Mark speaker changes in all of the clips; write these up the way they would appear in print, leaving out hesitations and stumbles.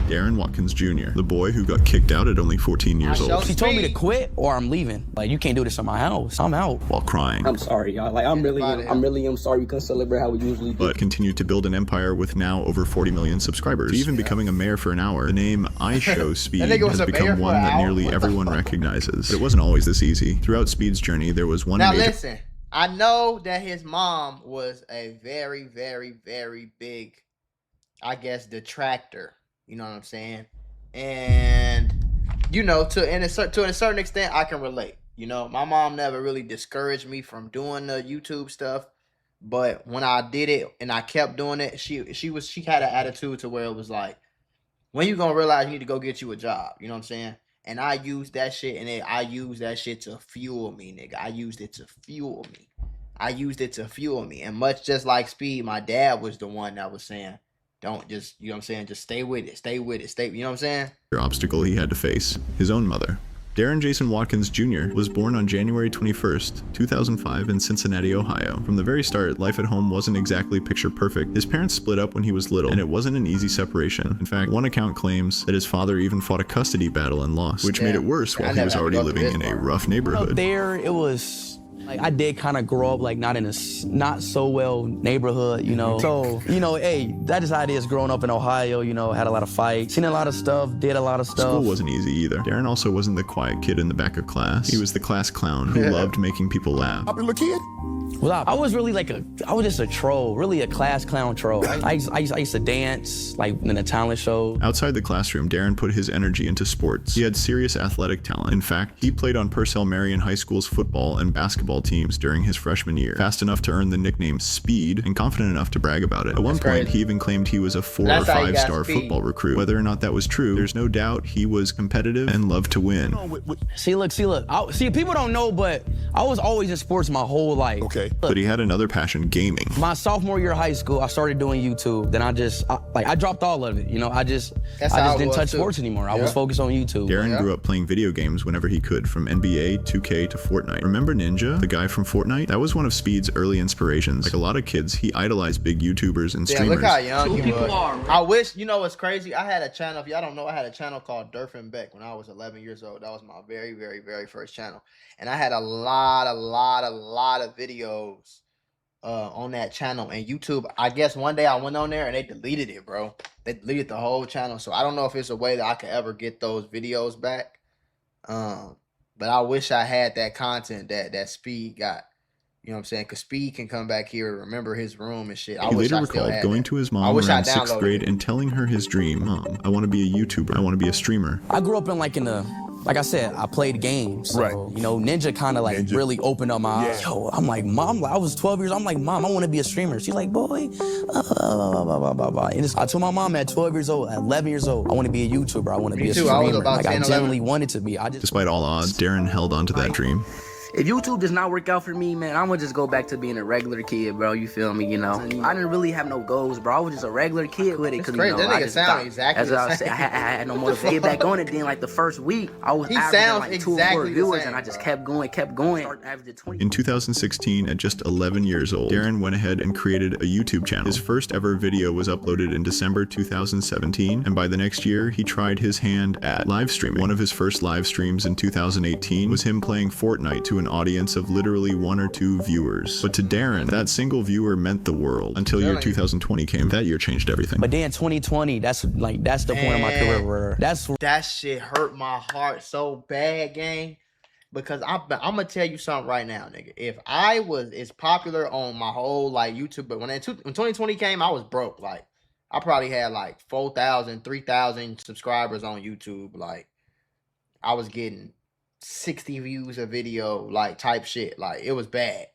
Speaker 1: Darren Watkins Jr., the boy who got kicked out at only 14 years old.
Speaker 2: She told me to quit or I'm leaving. Like, you can't do this in my house. I'm out.
Speaker 1: While crying.
Speaker 3: I'm sorry, y'all. Like, I'm really sorry we couldn't celebrate how we usually do.
Speaker 1: But continued to build an empire with now over 40 million subscribers. Even becoming a mayor for an hour, the name IShowSpeed has become one that nearly everyone recognizes. But it wasn't always this easy. Throughout Speed's journey, there was one
Speaker 4: Now
Speaker 1: major...
Speaker 4: listen, I know that his mom was a very, very, very big, I guess, detractor. You know what I'm saying? And, you know, to a certain extent, I can relate. You know, my mom never really discouraged me from doing the YouTube stuff. But when I did it and I kept doing it, she had an attitude to where it was like, when you gonna realize you need to go get you a job? You know what I'm saying? And I used that shit, and I used that shit to fuel me, nigga. I used it to fuel me. And much just like Speed, my dad was the one that was saying, don't just, you know what I'm saying, just stay with it, you know what I'm saying?
Speaker 1: Obstacle he had to face, his own mother. Darren Jason Watkins Jr. was born on January 21st, 2005 in Cincinnati, Ohio. From the very start, life at home wasn't exactly picture perfect. His parents split up when he was little, and it wasn't an easy separation. In fact, one account claims that his father even fought a custody battle and lost, which made it worse while he was already living in a rough neighborhood.
Speaker 2: Out there, it was... like, I did kind of grow up, like, not in a not so well neighborhood, you know. So, you know, hey, that is how it is growing up in Ohio, you know, had a lot of fights, seen a lot of stuff, did a lot of stuff.
Speaker 1: School wasn't easy either. Darren also wasn't the quiet kid in the back of class. He was the class clown who loved making people laugh.
Speaker 5: Popular kid?
Speaker 2: Well, I was really like I was just a troll, really a class clown troll. I used to dance, like, in the talent show.
Speaker 1: Outside the classroom, Darren put his energy into sports. He had serious athletic talent. In fact, he played on Purcell Marion High School's football and basketball teams during his freshman year, fast enough to earn the nickname Speed, and confident enough to brag about it. At one point, he even claimed he was a 4 or 5 star football recruit. Whether or not that was true, there's no doubt he was competitive and loved to win.
Speaker 2: See, look. See, people don't know, but I was always in sports my whole life.
Speaker 5: Okay.
Speaker 1: But he had another passion, gaming.
Speaker 2: My sophomore year of high school, I started doing YouTube. Then I dropped all of it. You know, I just didn't touch sports anymore. I was focused on YouTube.
Speaker 1: Darren grew up playing video games whenever he could, from NBA, 2K to Fortnite. Remember Ninja, the guy from Fortnite? That was one of Speed's early inspirations. Like a lot of kids, he idolized big YouTubers and streamers.
Speaker 4: Look how young he was. I wish, you know what's crazy? I had a channel, if y'all don't know, I had a channel called Durf and Beck when I was 11 years old. That was my very, very, very first channel. And I had a lot of videos on that channel. And YouTube, I guess one day I went on there and they deleted it, bro. They deleted the whole channel. So I don't know if it's a way that I could ever get those videos back. But I wish I had that content that Speed got. You know what I'm saying? Because Speed can come back here and remember his room and shit.
Speaker 1: He later recalled going to his mom around 6th grade and telling her his dream. Mom, I want to be a YouTuber. I want to be a streamer.
Speaker 2: I grew up in like I said, I played games. So,
Speaker 5: right.
Speaker 2: You know, Ninja kind of like really opened up my eyes. Yo, I'm like, Mom, I was 12 years old. I'm like, Mom, I want to be a streamer. She's like, boy, And I told my mom at 12 years old, at 11 years old, I want to be a YouTuber. I want to be a streamer. Like, I genuinely wanted to be.
Speaker 1: Despite all odds, Darren held on to that dream.
Speaker 6: If YouTube does not work out for me, man, I'm gonna just go back to being a regular kid, bro. You feel me? You know, I didn't really have no goals, bro. I was just a regular kid with it. Cause, you know,
Speaker 4: that nigga sound exactly
Speaker 6: as I said, I had no more to get back on it. Then, like the first week, I was averaging like 2 or 4 viewers, and I just kept going.
Speaker 1: In 2016, at just 11 years old, Darren went ahead and created a YouTube channel. His first ever video was uploaded in December 2017, and by the next year, he tried his hand at live streaming. One of his first live streams in 2018 was him playing Fortnite to an audience of literally 1 or 2 viewers. But to Darren, that single viewer meant the world until year 2020 came. That year changed everything.
Speaker 2: But then 2020, that's the point of my career where
Speaker 4: that shit hurt my heart so bad, gang. Because I'm gonna tell you something right now, nigga. If I was as popular on my whole like YouTube, but when 2020 came, I was broke. Like I probably had like 4,000, 3,000 subscribers on YouTube. Like I was getting 60 views a video, like type shit. Like it was bad.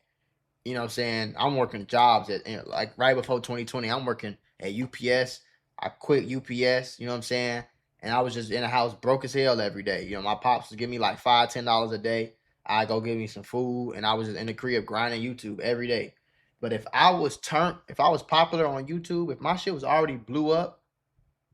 Speaker 4: You know what I'm saying? I'm working jobs at, you know, like right before 2020, I'm working at UPS. I quit UPS, you know what I'm saying? And I was just in the house broke as hell every day. You know, my pops would give me like $5, $10 a day. I go get me some food, and I was just in the crib grinding YouTube every day. But if I was popular on YouTube, if my shit was already blew up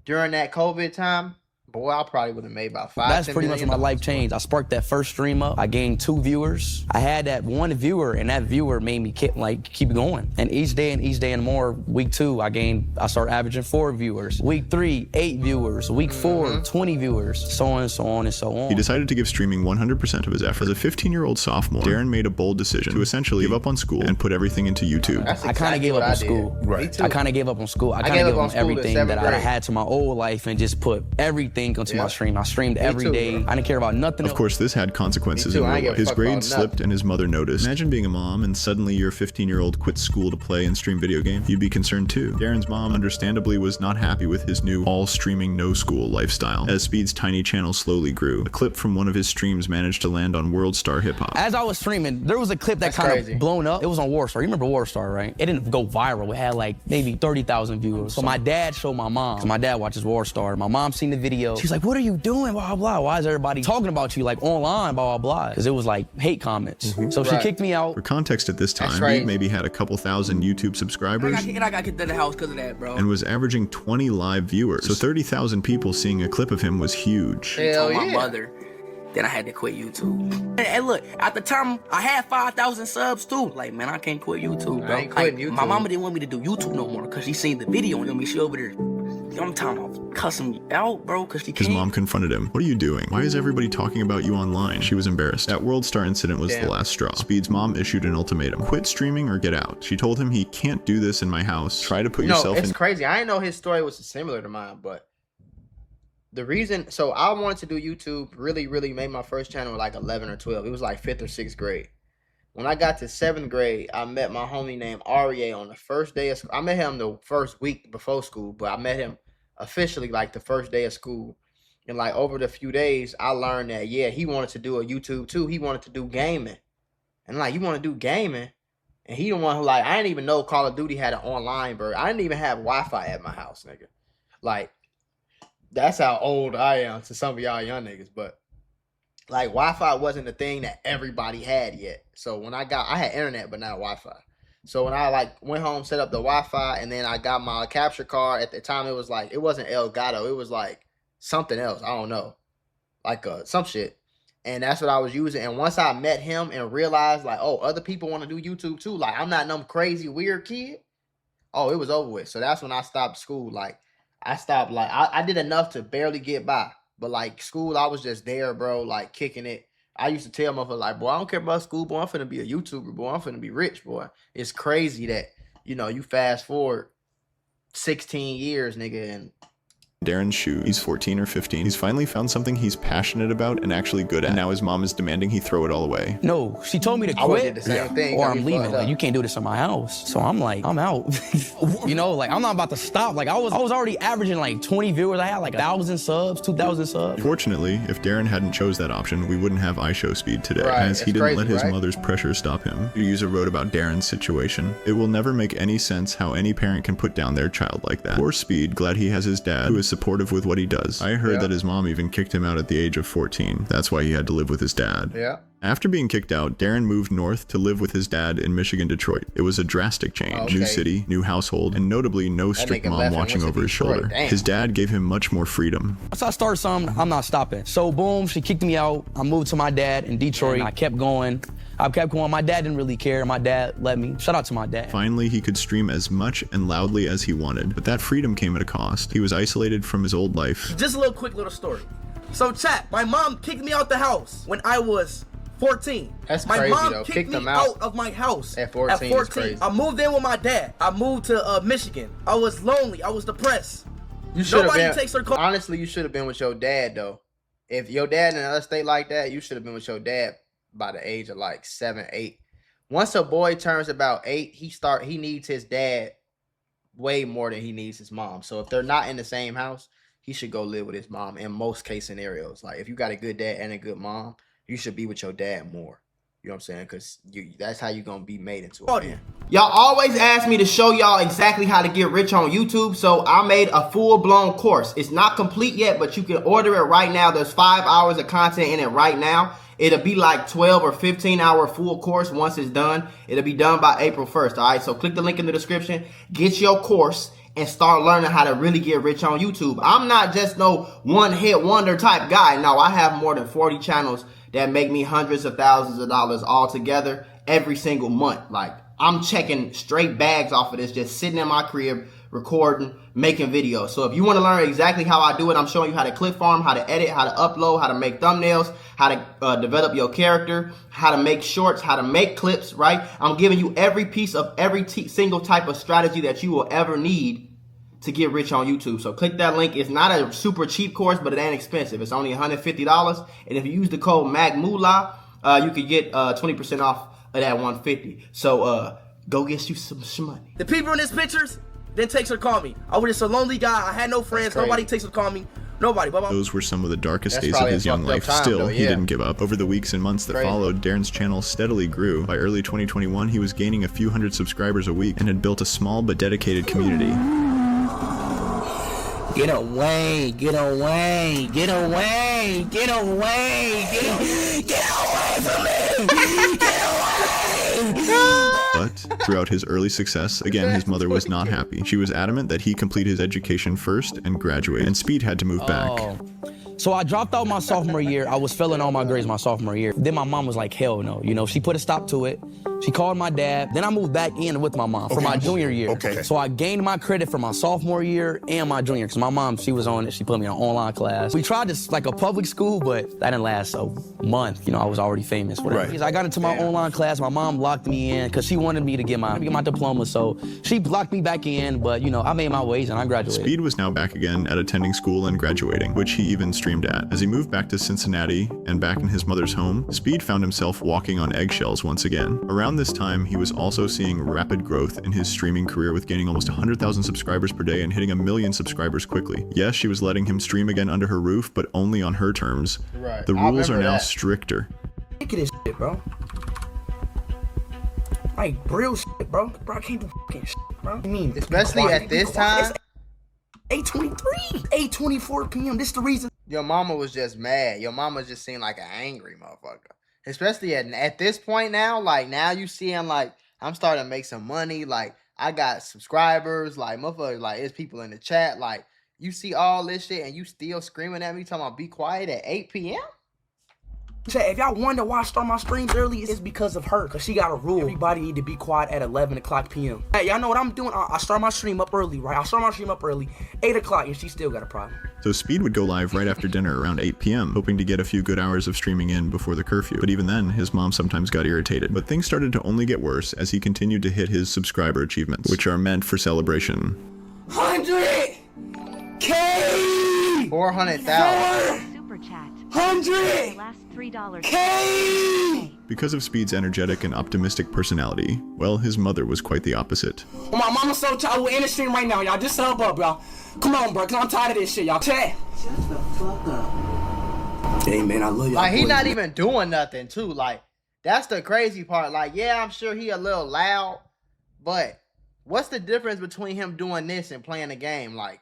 Speaker 4: during that COVID time, Boy, I probably would have made about 5.
Speaker 2: That's
Speaker 4: 10
Speaker 2: pretty much
Speaker 4: million
Speaker 2: when my life
Speaker 4: dollars.
Speaker 2: changed. I sparked that first stream up. I gained 2 viewers. I had that 1 viewer, and that viewer made me keep going. And each day and more, week 2, I started averaging 4 viewers. Week 3, 8 viewers. Week 4, 20 viewers. So on and so on and so on.
Speaker 1: He decided to give streaming 100% of his effort. As a 15-year-old sophomore, Darren made a bold decision to essentially give up on school and put everything into YouTube.
Speaker 4: That's
Speaker 2: I kind of gave up on school.
Speaker 4: Me too.
Speaker 2: I kind of gave up on school. I kind of gave up on everything that I had to my old life and just put everything onto my stream. I streamed every day. I didn't care about nothing else.
Speaker 1: Of course, this had consequences
Speaker 4: Me
Speaker 1: in
Speaker 4: too. I
Speaker 1: real
Speaker 4: ain't give
Speaker 1: life.
Speaker 4: a
Speaker 1: His
Speaker 4: fuck
Speaker 1: grades
Speaker 4: about
Speaker 1: slipped and his mother noticed. Imagine being a mom and suddenly your 15-year-old quits school to play and stream video games. You'd be concerned too. Darren's mom understandably was not happy with his new all-streaming no-school lifestyle. As Speed's tiny channel slowly grew, a clip from one of his streams managed to land on World Star Hip Hop.
Speaker 2: As I was streaming, there was a clip that kind of blown up. It was on Warstar. You remember Warstar, right? It didn't go viral. It had like maybe 30,000 viewers. So my dad showed my mom, because my dad watches Warstar. My mom seen the video. She's like, what are you doing, blah, blah. Why is everybody talking about you like online, blah, blah, blah? Because it was like hate comments. So she kicked me out.
Speaker 1: For context at this time, he maybe had a couple thousand YouTube subscribers
Speaker 6: I got kicked out of the house because of that, bro.
Speaker 1: and was averaging 20 live viewers. So 30,000 people seeing a clip of him was huge.
Speaker 4: Hell
Speaker 6: My
Speaker 4: yeah.
Speaker 6: mother. Then I had to quit YouTube. Hey, look, at the time, I had 5,000 subs too. Like, man, I can't quit YouTube, bro.
Speaker 4: I ain't quitting YouTube.
Speaker 6: My mama didn't want me to do YouTube no more because she seen the video and she over there. I'm talking about cussing me out, bro, because she
Speaker 1: His
Speaker 6: can't.
Speaker 1: mom confronted him. What are you doing? Why is everybody talking about you online? She was embarrassed. That World Star incident was the last straw. Speed's mom issued an ultimatum. Quit streaming or get out. She told him he can't do this in my house. Try to put yourself in.
Speaker 4: It's crazy. I didn't know his story was similar to mine, but the reason, so I wanted to do YouTube, really made my first channel like 11 or 12. It was like 5th or 6th grade. When I got to 7th grade, I met my homie named Arie on the first day of school. I met him the first week before school, but I met him officially like the first day of school. And like over the few days, I learned that, yeah, he wanted to do a YouTube too. He wanted to do gaming. And like, you want to do gaming? And he the one who like, I didn't even know Call of Duty had an online version. I didn't even have Wi-Fi at my house, nigga. Like, that's how old I am to some of y'all young niggas. But like, Wi-Fi wasn't the thing that everybody had yet. So when I had internet, but not Wi-Fi. So when I like went home, set up the Wi-Fi, and then I got my capture card. At the time, it was like, it wasn't Elgato. It was like something else. I don't know. Like some shit. And that's what I was using. And once I met him and realized like, oh, other people want to do YouTube too. Like, I'm not no crazy weird kid. Oh, it was over with. So that's when I stopped school. Like, I stopped, like, I did enough to barely get by. But like school, I was just there, bro, like kicking it. I used to tell motherfuckers like, boy, I don't care about school, boy. I'm finna be a YouTuber, boy. I'm finna be rich, boy. It's crazy that, you know, you fast forward 16 years, nigga, and
Speaker 1: Darren's shoes. He's 14 or 15. He's finally found something he's passionate about and actually good at. And now his mom is demanding he throw it all away.
Speaker 2: No, she told me to
Speaker 4: I would've
Speaker 2: quit
Speaker 4: did the same thing,
Speaker 2: or
Speaker 4: got
Speaker 2: I'm
Speaker 4: me
Speaker 2: leaving.
Speaker 4: fucked
Speaker 2: Like,
Speaker 4: up.
Speaker 2: you can't do this in my house. So I'm like, I'm out. You know, like, I'm not about to stop. Like, I was already averaging like 20 viewers. I had like 1,000 subs, 2,000 subs.
Speaker 1: Fortunately, if Darren hadn't chose that option, we wouldn't have IShowSpeed today,
Speaker 4: Right,
Speaker 1: as he
Speaker 4: it's
Speaker 1: didn't let
Speaker 4: crazy,
Speaker 1: his
Speaker 4: right?
Speaker 1: mother's pressure stop him. The user wrote about Darren's situation. It will never make any sense how any parent can put down their child like that. Poor Speed, glad he has his dad, who is supportive with what he does. I heard that his mom even kicked him out at the age of 14. That's why he had to live with his dad.
Speaker 4: yeah.
Speaker 1: After being kicked out, Darren moved north to live with his dad in Michigan, Detroit. It was a drastic change. New city, new household, and notably no strict
Speaker 4: nigga
Speaker 1: mom
Speaker 4: left and
Speaker 1: watching
Speaker 4: went to
Speaker 1: over his
Speaker 4: Detroit.
Speaker 1: shoulder.
Speaker 4: Damn.
Speaker 1: His dad gave him much more freedom.
Speaker 2: Once I started something, I'm not stopping. So boom, she kicked me out. I moved to my dad in Detroit. I kept going. My dad didn't really care. My dad let me. Shout out to my dad.
Speaker 1: Finally, he could stream as much and loudly as he wanted, but that freedom came at a cost. He was isolated from his old life.
Speaker 6: Just a little quick little story. So chat, my mom kicked me out the house when I was 14.
Speaker 4: That's
Speaker 6: my
Speaker 4: crazy,
Speaker 6: mom
Speaker 4: though.
Speaker 6: kicked
Speaker 4: Kicked
Speaker 6: me
Speaker 4: them out
Speaker 6: out of my house
Speaker 4: at 14 is crazy.
Speaker 6: I moved in with my dad. I moved to Michigan. I was lonely. I was depressed.
Speaker 4: You should have
Speaker 6: Nobody
Speaker 4: been.
Speaker 6: takes her call.
Speaker 4: Honestly, you should have been with your dad though. If your dad in another state like that, you should have been with your dad by the age of like 7, 8. Once a boy turns about 8, he needs his dad way more than he needs his mom. So if they're not in the same house, he should go live with his mom in most case scenarios. Like if you got a good dad and a good mom, you should be with your dad more. You know what I'm saying? Because that's how you're going to be made into a man. Y'all always ask me to show y'all exactly how to get rich on YouTube, so I made a full-blown course. It's not complete yet, but you can order it right now. There's 5 hours of content in it right now. It'll be like 12 or 15-hour full course once it's done. It'll be done by April 1st, all right? So click the link in the description. Get your course. and start learning how to really get rich on YouTube. I'm not just no one-hit wonder type guy. No, I have more than 40 channels that make me hundreds of thousands of dollars all together every single month. Like, I'm checking straight bags off of this, just sitting in my crib, recording, making videos. So if you want to learn exactly how I do it, I'm showing you how to clip farm, how to edit, how to upload, how to make thumbnails, how to develop your character, how to make shorts, how to make clips, right? I'm giving you every piece of every single type of strategy that you will ever need to get rich on YouTube. So click that link. It's not a super cheap course, but it ain't expensive. It's only $150. And if you use the code MAGMULA, you could get 20% off of that $150. So go get you some money.
Speaker 2: The people in these pictures didn't text or call me. I was just a lonely guy. I had no friends. Nobody texted or called me. Nobody.
Speaker 1: Those were some of the darkest days of his young life. Still, he didn't give up. Over the weeks and months that followed, Darren's channel steadily grew. By early 2021, he was gaining a few hundred subscribers a week and had built a small but dedicated community.
Speaker 3: Get away, get away, get away, get away, get away from me, get away.
Speaker 1: But throughout his early success, again, his mother was not happy. She was adamant that he complete his education first and graduate, and Speed had to move back.
Speaker 2: So I dropped out my sophomore year. I was failing all my grades my sophomore year. Then my mom was like, hell no. You know, she put a stop to it. She called my dad. Then I moved back in with my mom for my junior year. So I gained my credit for my sophomore year and my junior, because my mom, she was on it. She put me on online class. We tried this like a public school, but that didn't last a month. You know, I was already famous. Right. I got into my online class. My mom locked me in because she wanted me to get my diploma. So she locked me back in, but you know, I made my ways and I graduated.
Speaker 1: Speed was now back again at attending school and graduating, which he even streamed at. As he moved back to Cincinnati and back in his mother's home, Speed found himself walking on eggshells once again. Around this time, he was also seeing rapid growth in his streaming career, with gaining almost 100,000 subscribers per day and hitting 1 million subscribers quickly. Yes, she was letting him stream again under her roof, but only on her terms. Right. The rules are now stricter.
Speaker 3: Look at this shit, bro. Like, real shit, bro. Bro, I can't do fucking shit, bro. I mean,
Speaker 4: especially at this time.
Speaker 3: 8:23, 8:24 p.m. This the reason.
Speaker 4: Your mama was just mad. Your mama just seemed like an angry motherfucker. Especially at this point now, like now you seeing like I'm starting to make some money. Like I got subscribers, like motherfuckers, like it's people in the chat. Like you see all this shit and you still screaming at me talking about be quiet at 8 p.m.
Speaker 3: If y'all wonder why I start my streams early, it's because of her. Because she got a rule. Everybody need to be quiet at 11 o'clock p.m. Hey, y'all know what I'm doing? I start my stream up early, right? I start my stream up early, 8 o'clock, and she still got a problem.
Speaker 1: So Speed would go live right after dinner around 8 p.m., hoping to get a few good hours of streaming in before the curfew. But even then, his mom sometimes got irritated. But things started to only get worse as he continued to hit his subscriber achievements, which are meant for celebration.
Speaker 3: 100K!
Speaker 4: 400,000.
Speaker 5: Super chat.
Speaker 3: 100!
Speaker 5: Last $3.
Speaker 3: K!
Speaker 1: Because of Speed's energetic and optimistic personality, well, his mother was quite the opposite.
Speaker 3: My mama's so tired. We're in the stream right now, y'all. Just sub up, y'all. Come on, bro, because I'm tired of this shit, y'all. Chat. Shut the fuck up. Hey, man, I love y'all.
Speaker 4: Like, he not even doing nothing, too. Like, that's the crazy part. Like, yeah, I'm sure he a little loud, but what's the difference between him doing this and playing the game? Like,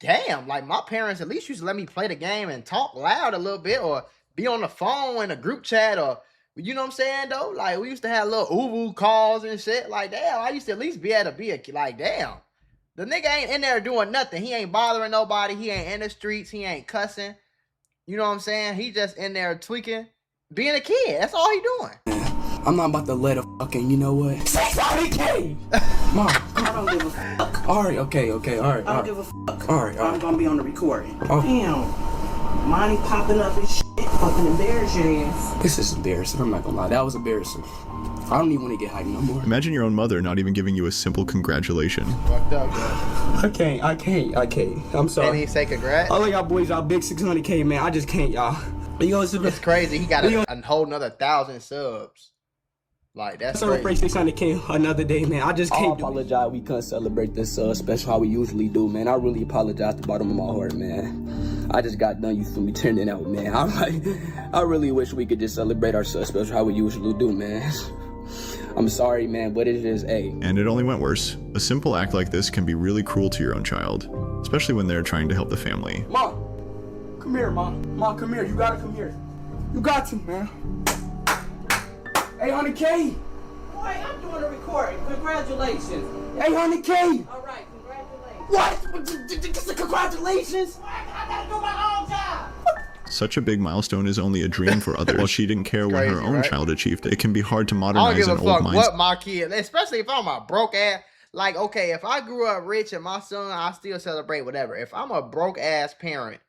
Speaker 4: damn, like, my parents at least used to let me play the game and talk loud a little bit or be on the phone in a group chat or, you know what I'm saying, though? Like, we used to have little uwu calls and shit. Like, damn, I used to at least be able to be a kid. Like, damn. The nigga ain't in there doing nothing. He ain't bothering nobody. He ain't in the streets. He ain't cussing. You know what I'm saying? He just in there tweaking, being a kid. That's all he doing.
Speaker 3: I'm not about to let a fucking, you know what? 600K! Mom, I don't give a fuck. Alright, okay, all right. I don't give a fuck. Alright. I'm gonna be on the recording. Oh. Damn. Money popping up and shit. Fucking embarrass your ass. This is embarrassing. I'm not gonna lie. That was embarrassing. I don't even want to get hyped no more.
Speaker 1: Imagine your own mother not even giving you a simple congratulation.
Speaker 4: Fucked up, bro.
Speaker 3: I can't. I'm sorry.
Speaker 4: Can't even say congrats?
Speaker 3: All of y'all boys, y'all big 600K, man. I just can't, y'all.
Speaker 4: It's crazy. He got a whole nother 1,000 subs. Like, that's
Speaker 3: celebrate 600K another day, man. I just can't. I apologize. We couldn't celebrate this special how we usually do, man. I really apologize at the bottom of my heart, man. I just got done. You feel me turning out, man. I really wish we could just celebrate our special how we usually do, man. I'm sorry, man, but it is
Speaker 1: And it only went worse. A simple act like this can be really cruel to your own child, especially when they're trying to help the family.
Speaker 3: Mom, come here, Mom. Mom, come here. You gotta come here. You got to, man. 800K.
Speaker 7: Boy, I'm doing a recording. Congratulations.
Speaker 3: 800K.
Speaker 7: All right, congratulations.
Speaker 3: What? Just congratulations. I gotta do my own job.
Speaker 1: Such a big milestone is only a dream for others. While she didn't care when her own child achieved it, it can be hard to
Speaker 4: I don't
Speaker 1: modernize
Speaker 4: give a
Speaker 1: an old
Speaker 4: fuck
Speaker 1: mindset.
Speaker 4: what my kid, especially if I'm a broke ass. Like, okay, if I grew up rich and my son, I still celebrate whatever. If I'm a broke ass parent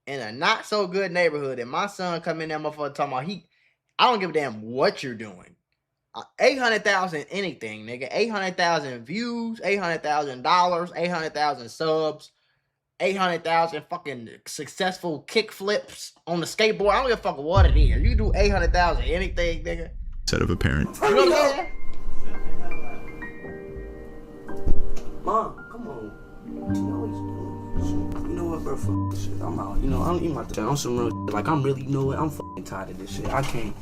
Speaker 4: in a not so good neighborhood and my son come in there motherfucker talking about I don't give a damn what you're doing. 800,000 anything, nigga. 800,000 views, $800,000, 800,000 subs, 800,000 fucking successful kick flips on the skateboard. I don't give a fuck what it is. You do 800,000 anything, nigga.
Speaker 1: Instead of a parent.
Speaker 4: You know what I'm saying?
Speaker 3: Mom, come on. You know what he's doing. You know what, bro? Fuck this shit. I'm out. You know, I'm about to tell you some real shit. Like, I'm really, you know what? I'm fucking tired of this shit. I can't.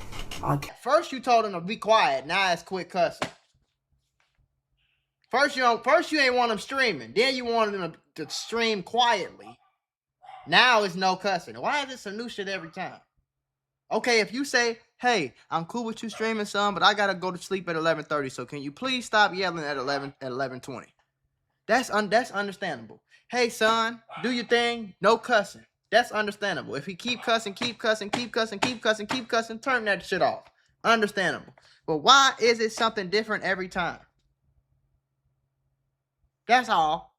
Speaker 4: First you told him to be quiet. Now it's quit cussing. First you ain't want him streaming. Then you wanted him to stream quietly. Now it's no cussing. Why is it some new shit every time? Okay, if you say, hey, I'm cool with you streaming, son, but I gotta go to sleep at 11:30. So can you please stop yelling at 11:20? That's understandable. Hey, son, do your thing. No cussing. That's understandable. If he keep cussing, turn that shit off. Understandable. But why is it something different every time? That's all.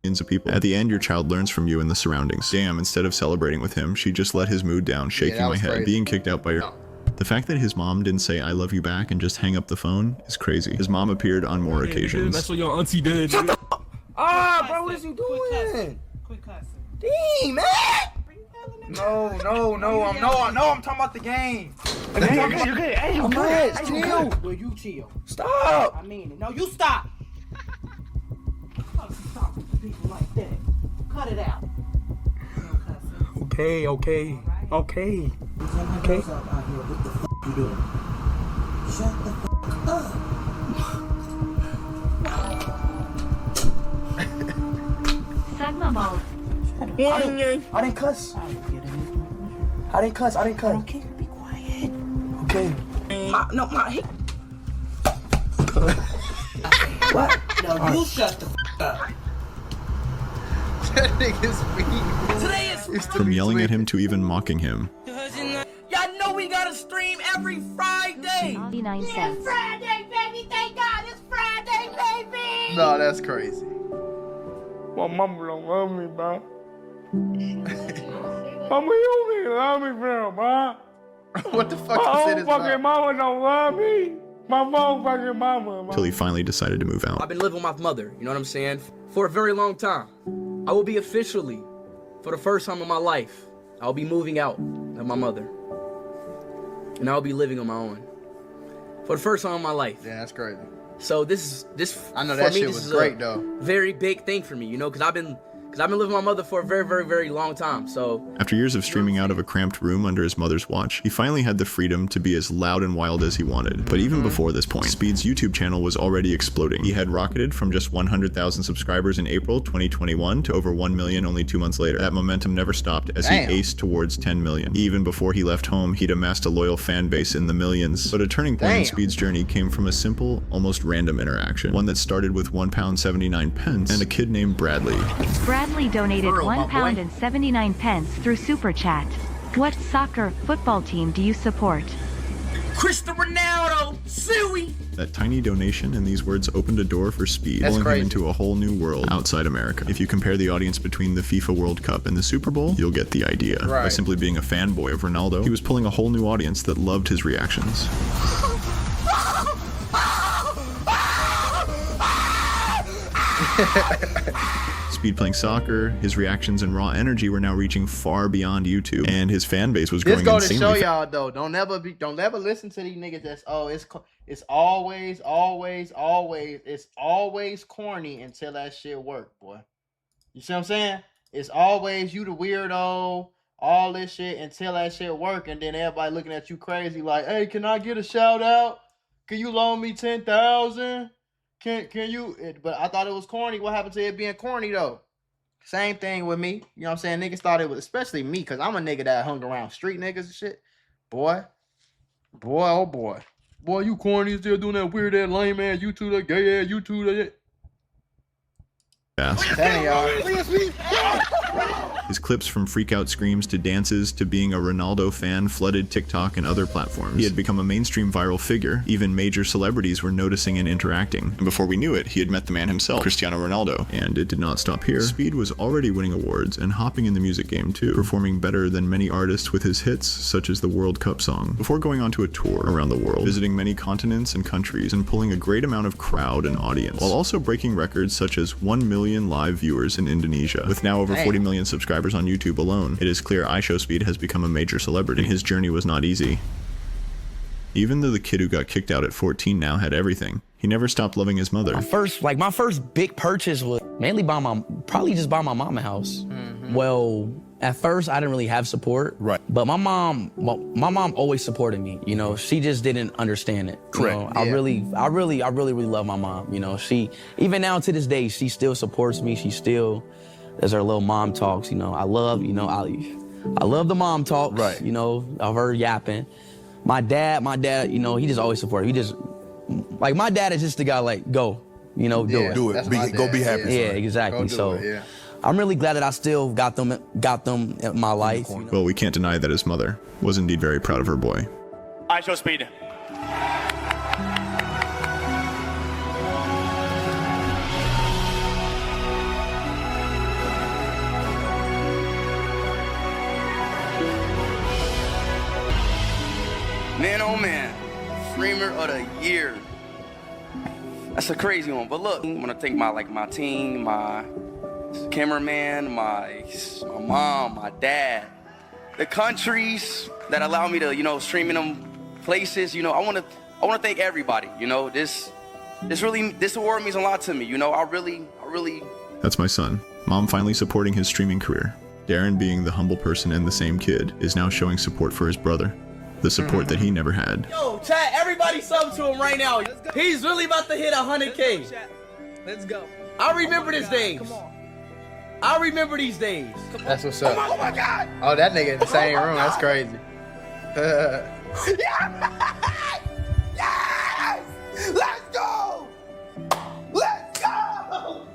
Speaker 1: Millions of people. At the end, your child learns from you and the surroundings. Damn, instead of celebrating with him, she just let his mood down, shaking my head,
Speaker 4: crazy.
Speaker 1: being kicked out by her. The fact that his mom didn't say I love you back and just hang up the phone is crazy. His mom appeared on more occasions.
Speaker 5: That's what your auntie did.
Speaker 3: Shut the fuck. Ah, bro, what is you doing?
Speaker 7: Quit cussing.
Speaker 3: Dang, man. No, I'm talking about the game.
Speaker 7: You're good. Hey, you good.
Speaker 3: Hey, chill.
Speaker 7: Well, you chill.
Speaker 3: Stop.
Speaker 7: I mean it. No, you stop. Stop with people like that. Cut it out. No cussing.
Speaker 3: Okay.
Speaker 7: Okay.
Speaker 3: What the fuck you doing?
Speaker 7: Shut the fuck up.
Speaker 8: Sigma mode.
Speaker 3: I didn't cuss. I didn't cuss.
Speaker 7: Okay, be quiet.
Speaker 3: Okay. What?
Speaker 7: No, you shut the fuck up.
Speaker 4: That nigga's speed.
Speaker 3: Today is
Speaker 1: From yelling at him to even mocking him.
Speaker 3: y'all know we gotta stream every Friday.
Speaker 8: 99 cents.
Speaker 7: Friday, baby. Thank God it's Friday, baby.
Speaker 4: No, that's crazy.
Speaker 9: My mama don't love me, bro. Mama, you don't even love me, bro, bro.
Speaker 4: What the fuck
Speaker 9: My
Speaker 4: is
Speaker 9: own
Speaker 4: it?
Speaker 9: fucking mama don't love me. My own fucking mama.
Speaker 1: Till he finally decided to move out.
Speaker 6: I've been living with my mother, you know what I'm saying, for a very long time. I will be officially, for the first time in my life, I'll be moving out of my mother. And I'll be living on my own. For the first time in my life.
Speaker 4: Yeah, that's crazy.
Speaker 6: So this
Speaker 4: I know
Speaker 6: for
Speaker 4: that
Speaker 6: me,
Speaker 4: shit
Speaker 6: this
Speaker 4: was
Speaker 6: is
Speaker 4: great
Speaker 6: a
Speaker 4: though.
Speaker 6: very big thing for me, you know, because I've been living with my mother for a very, very, very long time. So
Speaker 1: After years of streaming out of a cramped room under his mother's watch, he finally had the freedom to be as loud and wild as he wanted. But even before this point, Speed's YouTube channel was already exploding. He had rocketed from just 100,000 subscribers in April 2021 to over 1 million only 2 months later. That momentum never stopped as
Speaker 4: Damn.
Speaker 1: he aced towards 10 million. Even before he left home, he'd amassed a loyal fan base in the millions. But a turning point in
Speaker 4: Damn.
Speaker 1: Speed's journey came from a simple, almost random interaction. One that started with £1.79 and a kid named Bradley.
Speaker 8: Bradley donated
Speaker 6: Girl, my
Speaker 8: £1
Speaker 6: boy.
Speaker 8: and 79 pence through Super Chat. What soccer football team do you support?
Speaker 3: Cristiano Ronaldo, Suey.
Speaker 1: That tiny donation and these words opened a door for Speed,
Speaker 4: That's
Speaker 1: pulling
Speaker 4: crazy.
Speaker 1: him into a whole new world outside America. If you compare the audience between the FIFA World Cup and the Super Bowl, you'll get the idea. By
Speaker 4: Right.
Speaker 1: simply being a fanboy of Ronaldo, he was pulling a whole new audience that loved his reactions. Speed playing soccer, his reactions and raw energy were now reaching far beyond YouTube, and his fan base was
Speaker 4: This
Speaker 1: growing
Speaker 4: go to
Speaker 1: insanely
Speaker 4: show
Speaker 1: fast.
Speaker 4: y'all though. Don't ever listen to these niggas that's it's always corny until that shit work, boy. You see what I'm saying? It's always you the weirdo, all this shit until that shit work, and then everybody looking at you crazy like, hey, can I get a shout out? Can you loan me 10,000? Can you? But I thought it was corny. What happened to it being corny though? Same thing with me. You know what I'm saying? Niggas thought it was, especially me, because I'm a nigga that hung around street niggas and shit. Boy, oh boy. Boy, you corny, still doing that weird ass lame ass YouTube, that gay ass YouTube, that.
Speaker 1: fast.
Speaker 4: Telling y'all.
Speaker 1: His clips from freak-out screams to dances to being a Ronaldo fan flooded TikTok and other platforms. He had become a mainstream viral figure. Even major celebrities were noticing and interacting. And before we knew it, he had met the man himself, Cristiano Ronaldo. And it did not stop here. Speed was already winning awards and hopping in the music game too, performing better than many artists with his hits, such as the World Cup song, before going on to a tour around the world, visiting many continents and countries and pulling a great amount of crowd and audience, while also breaking records such as 1 million live viewers in Indonesia. With now over 40 million subscribers on YouTube alone, it is clear IShowSpeed has become a major celebrity, and his journey was not easy. Even though the kid who got kicked out at 14 now had everything, he never stopped loving his mother.
Speaker 2: My first big purchase was mainly probably just buy my mom a house. Well, at first I didn't really have support.
Speaker 5: Right.
Speaker 2: But my mom always supported me. You know, she just didn't understand it.
Speaker 5: Correct.
Speaker 2: You know, I really love my mom. You know, she, even now to this day, she still supports me. She still does her little mom talks. You know, I love the mom talks.
Speaker 5: Right.
Speaker 2: You know, of her yapping. My dad, you know, he just always supported. He just, like, my dad is just the guy, like, go, you know, do it.
Speaker 5: Do it. Go be happy.
Speaker 2: Yeah, exactly. So I'm really glad that I still got them in my life. You know?
Speaker 1: Well, we can't deny that his mother was indeed very proud of her boy.
Speaker 10: IShowSpeed.
Speaker 6: Man, oh man, streamer of the year. That's a crazy one, but look, I want to thank my team, my cameraman, my mom, my dad, the countries that allow me to, you know, stream in them places. You know, I want to thank everybody. You know, this award means a lot to me. You know, I really.
Speaker 1: That's my son. Mom finally supporting his streaming career. Darren, being the humble person and the same kid, is now showing support for his brother. The support that he never had.
Speaker 2: Yo, chat, everybody sub to him right now. He's really about to hit 100K.
Speaker 3: Let's go.
Speaker 2: I remember these days. I remember these days.
Speaker 4: That's what's up.
Speaker 3: Oh my God.
Speaker 4: Oh, that nigga in the same room. That's crazy.
Speaker 3: Yes! Let's go! Let's go!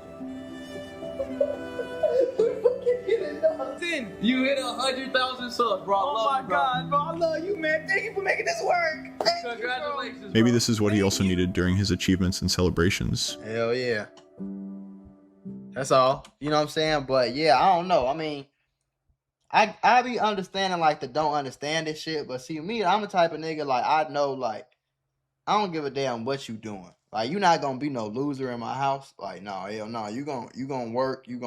Speaker 6: You hit 100,000 subs, bro.
Speaker 3: Oh my God, bro. I love you, man. Thank you for making this work.
Speaker 6: Congratulations.
Speaker 1: Maybe this is what he also needed during his achievements and celebrations.
Speaker 4: Hell yeah. That's all. You know what I'm saying? But yeah, I don't know. I mean, I be understanding like the don't understand this shit. But see, me, I'm the type of nigga like I know like I don't give a damn what you doing. Like you're not gonna be no loser in my house. Like no, hell no. You gonna work. You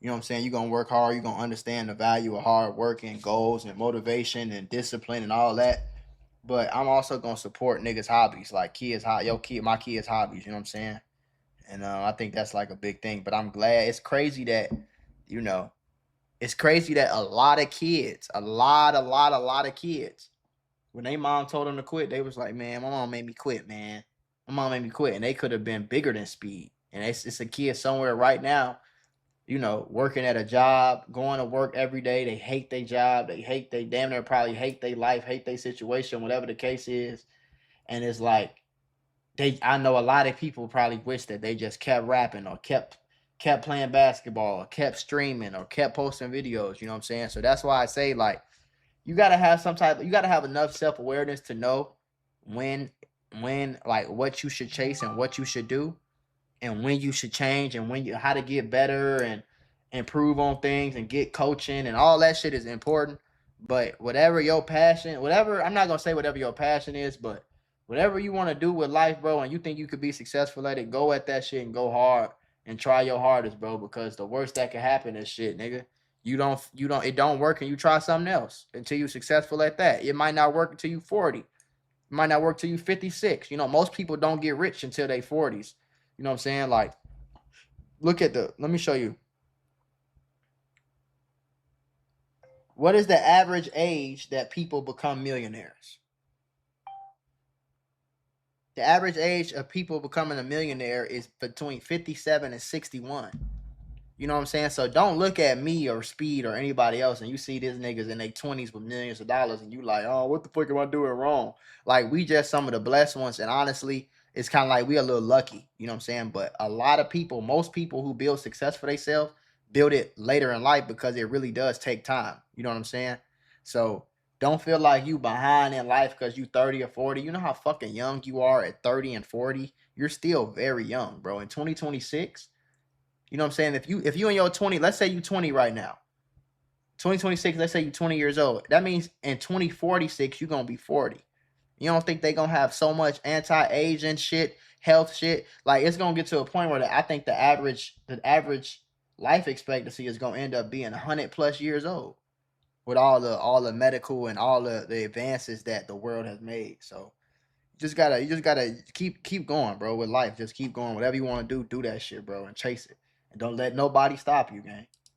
Speaker 4: know what I'm saying? You're going to work hard. You're going to understand the value of hard work and goals and motivation and discipline and all that. But I'm also going to support niggas' hobbies, like my kids' hobbies, you know what I'm saying? And I think that's like a big thing. But I'm glad. It's crazy that, you know, a lot of kids, a lot of kids, when they mom told them to quit, they was like, man, my mom made me quit, man. My mom made me quit. And they could have been bigger than Speed. And it's a kid somewhere right now, you know, working at a job, going to work every day. They hate their job. They damn near probably hate their life, hate their situation, whatever the case is. And it's like, I know a lot of people probably wish that they just kept rapping or kept playing basketball or kept streaming or kept posting videos. You know what I'm saying? So that's why I say, like, you got to have enough self-awareness to know when, like, what you should chase and what you should do. And when you should change and how to get better and improve on things and get coaching and all that shit is important. But whatever your passion, I'm not going to say whatever your passion is, but whatever you want to do with life, bro, and you think you could be successful at it, go at that shit and go hard and try your hardest, bro, because the worst that can happen is shit, nigga. It don't work and you try something else until you're successful at that. It might not work until you 40. It might not work till you 56. You know, most people don't get rich until they 40s. You know what I'm saying? Like, let me show you. What is the average age that people become millionaires? The average age of people becoming a millionaire is between 57 and 61. You know what I'm saying? So don't look at me or Speed or anybody else and you see these niggas in their 20s with millions of dollars and you like, oh, what the fuck am I doing wrong? Like, we just some of the blessed ones. And honestly, it's kind of like we a little lucky, you know what I'm saying? But a lot of people, most people who build success for themselves build it later in life because it really does take time. You know what I'm saying? So don't feel like you behind in life because you 30 or 40. You know how fucking young you are at 30 and 40? You're still very young, bro. In 2026, you know what I'm saying? If you in your 20, let's say you 20 right now. 2026, let's say you 20 years old. That means in 2046, you're going to be 40. You don't think they going to have so much anti-aging shit, health shit? Like, it's going to get to a point where I think the average life expectancy is going to end up being 100 plus years old with all the medical and all the advances that the world has made. So you just gotta keep going, bro, with life. Just keep going. Whatever you want to do that shit, bro, and chase it. And don't let nobody stop you, gang.